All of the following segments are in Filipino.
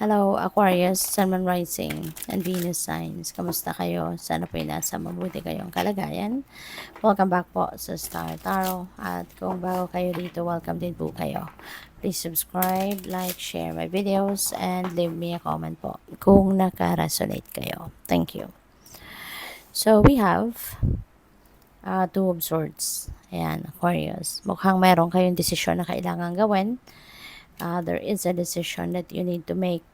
Hello, Aquarius, Sun, Moon Rising, and Venus signs. Kamusta kayo? Sana po'y nasa mabuti kayong kalagayan. Welcome back po sa Star Tarot. At kung bago kayo dito, welcome din po kayo. Please subscribe, like, share my videos, and leave me a comment po kung naka-resonate kayo. Thank you. So, we have Two of Swords. Ayan, Aquarius. Mukhang meron kayong desisyon na kailangan gawin. There is a decision that you need to make,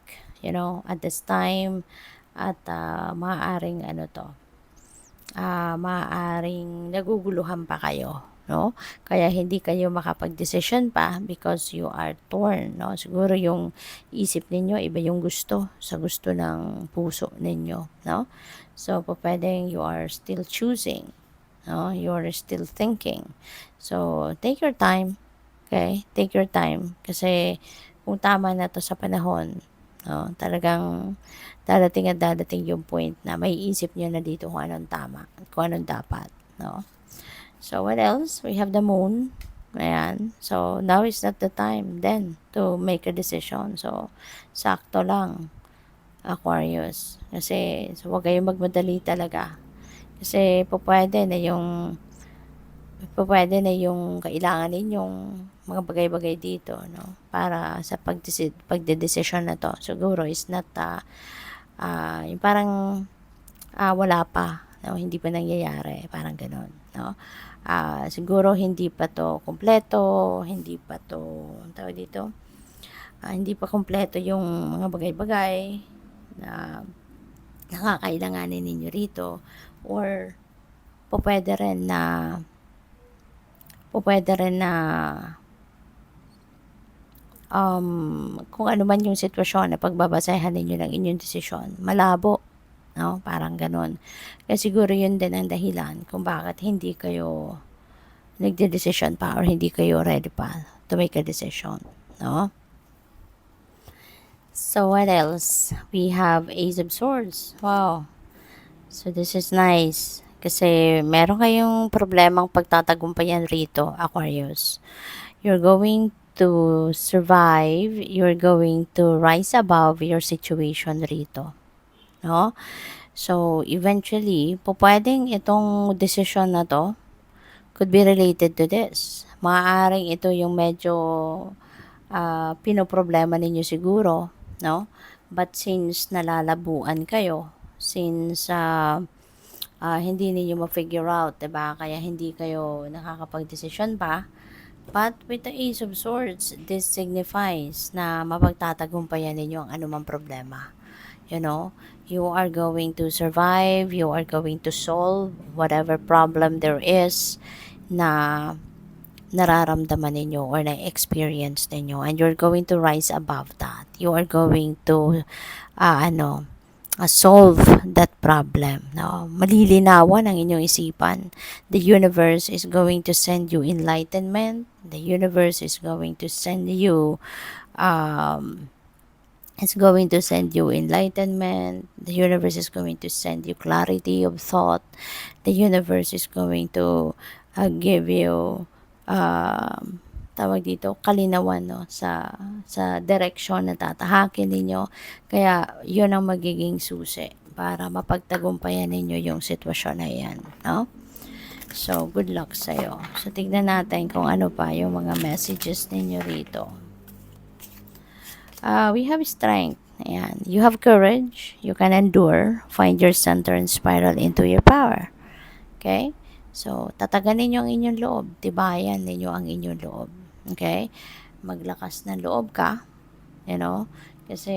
at this time. At maaaring maaaring naguguluhan pa kayo, no? Kaya hindi kayo makapag-decision pa because you are torn, no? Siguro yung isip ninyo, iba yung gusto sa gusto ng puso ninyo, no? So, pwedeng you are still choosing, no? You are still thinking. So, take your time. Okay? Take your time. Kasi kung tama na to sa panahon, no, talagang dadating at dadating yung point na may isip nyo na dito kung anong tama, kung anong dapat, no? So, what else? We have the moon. Ayan. So, now is not the time then to make a decision. So, sakto lang, Aquarius. Kasi, so, huwag kayong magmadali talaga. Kasi, pwede na yung kailangan ninyong mga bagay-bagay dito, no? Para sa pagdedesisyon na to. Siguro is not, yung parang wala pa, no? Hindi pa nangyayari, parang ganon, no? Siguro hindi pa to kompleto, hindi pa to, ang tawag dito, hindi pa kompleto yung mga bagay-bagay na nakakailanganin ninyo rito, or pwede rin na kung ano man yung sitwasyon na pagbabasehan ninyo ng inyong desisyon, malabo, no? Parang ganon. Kaya siguro yun din ang dahilan kung bakit hindi kayo nagde-decision pa or hindi kayo ready pa to make a decision, no? So, what else? We have Ace of Swords. Wow. So, this is nice. Kasi meron kayong problemang pagtatagumpayan rito, Aquarius. You're going to survive. You're going to rise above your situation rito, no? So, eventually, pwedeng itong decision na to could be related to this. Maaaring ito yung medyo pinoproblema ninyo siguro, no? But since nalalabuan kayo, since hindi ninyo ma-figure out, diba? Kaya hindi kayo nakakapag-desisyon pa. But with the Ace of Swords, this signifies na mapagtatagumpayan ninyo ang anumang problema. You are going to survive, you are going to solve whatever problem there is na nararamdaman ninyo or na-experience ninyo, and you're going to rise above that. You are going to solve that problem. No? Malilinawan ang inyong isipan. The universe is going to send you enlightenment. The universe is going to send you enlightenment. The universe is going to send you clarity of thought. The universe is going to give you tawag dito, kalinawan, no, sa direksyon na tatahakin ninyo. Kaya yun ang magiging susi para mapagtagumpayan ninyo yung sitwasyon na yan, no? So, good luck sa'yo. So, tignan natin kung ano pa yung mga messages ninyo rito. We have strength. Ayan. You have courage. You can endure. Find your center and spiral into your power. Okay? So, tatagan ninyo ang inyong loob. Tibayan ninyo ang inyong loob. Okay? Maglakas ng loob ka. Kasi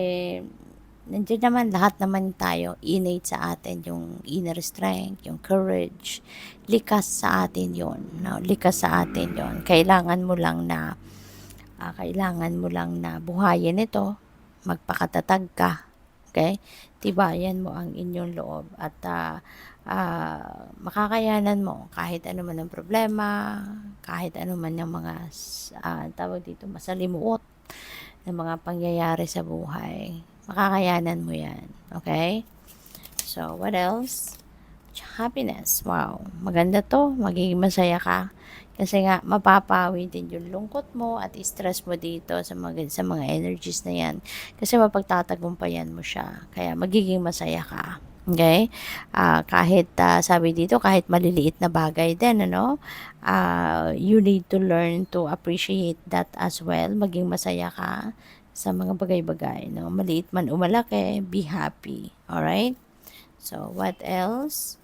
nandiyan naman, lahat naman tayo, innate sa atin yung inner strength, yung courage. Likas sa atin yun. No? Likas sa atin yun. Kailangan mo lang na buhayin ito. Magpakatatag ka. Okay? Tibayan mo ang inyong loob at makakayanan mo kahit ano man ang problema, kahit ano man yung mga tawag dito, masalimuot na mga pangyayari sa buhay. Makakayanan mo yan. Okay? So, what else? Happiness. Wow. Maganda to. Magiging masaya ka. Kasi nga, mapapawi din yung lungkot mo at stress mo dito sa mga energies na yan. Kasi mapagtatagumpayan mo siya. Kaya magiging masaya ka. Okay? Kahit, sabi dito, kahit maliliit na bagay din, ano? You need to learn to appreciate that as well. Maging masaya ka sa mga bagay-bagay, no? Maliit man o malaki, be happy. Alright? So, what else?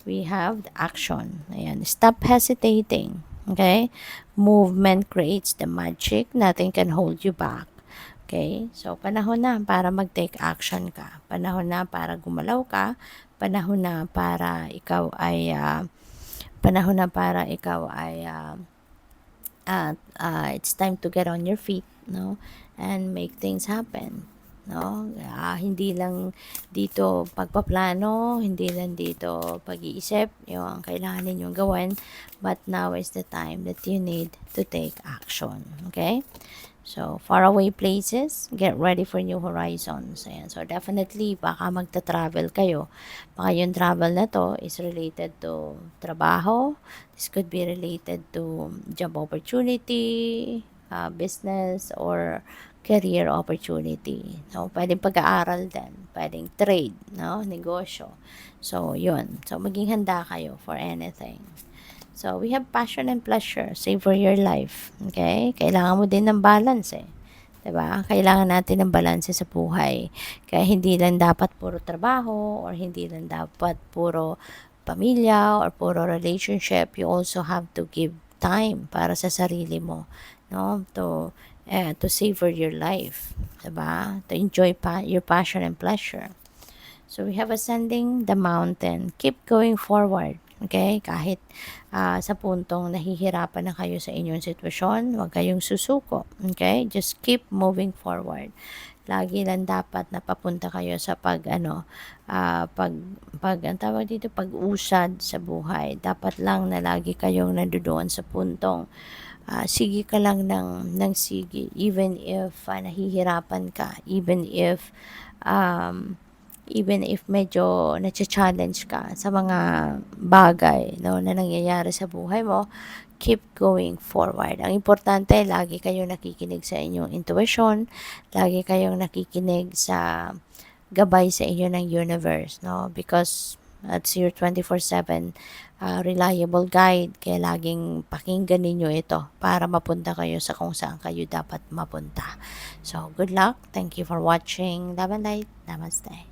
We have the action. Ayan. Stop hesitating. Okay? Movement creates the magic. Nothing can hold you back. Okay? So, panahon na para mag-take action ka. Panahon na para gumalaw ka. Panahon na para ikaw ay it's time to get on your feet, no? And make things happen, no? Hindi lang dito pagpaplano, hindi lang dito pag-iisip, yung kailangan ninyong gawin, but now is the time that you need to take action, okay? So, faraway places, get ready for new horizons. Ayan. So, definitely, baka magta-travel kayo. Baka yung travel na to is related to trabaho. This could be related to job opportunity, business, or career opportunity. So, pwedeng pag-aaral din. Pwedeng trade, no? Negosyo. So, yun. So, maging handa kayo for anything. So, we have passion and pleasure. Savor your life. Okay? Kailangan mo din ng balance eh. 'Di ba? Kailangan natin ng balance sa buhay. Kaya hindi lang dapat puro trabaho or hindi lang dapat puro pamilya or puro relationship. You also have to give time para sa sarili mo, no? To savor your life, 'di ba? To enjoy your passion and pleasure. So, we have ascending the mountain. Keep going forward. Okay? Kahit sa puntong nahihirapan na kayo sa inyong sitwasyon, huwag kayong susuko. Okay? Just keep moving forward. Lagi lang dapat napapunta kayo sa ang tawag dito, pag-usad sa buhay. Dapat lang na lagi kayong nandoon sa puntong sige ka lang ng sige. Even if nahihirapan ka, even if medyo na-challenge ka sa mga bagay, no, na nangyayari sa buhay mo, keep going forward. Ang importante, lagi kayong nakikinig sa inyong intuition, lagi kayong nakikinig sa gabay sa inyo ng universe, no? Because that's your 24/7 reliable guide. Kaya laging pakinggan ninyo ito para mapunta kayo sa kung saan kayo dapat mapunta. So, good luck. Thank you for watching. Love and light. Namaste.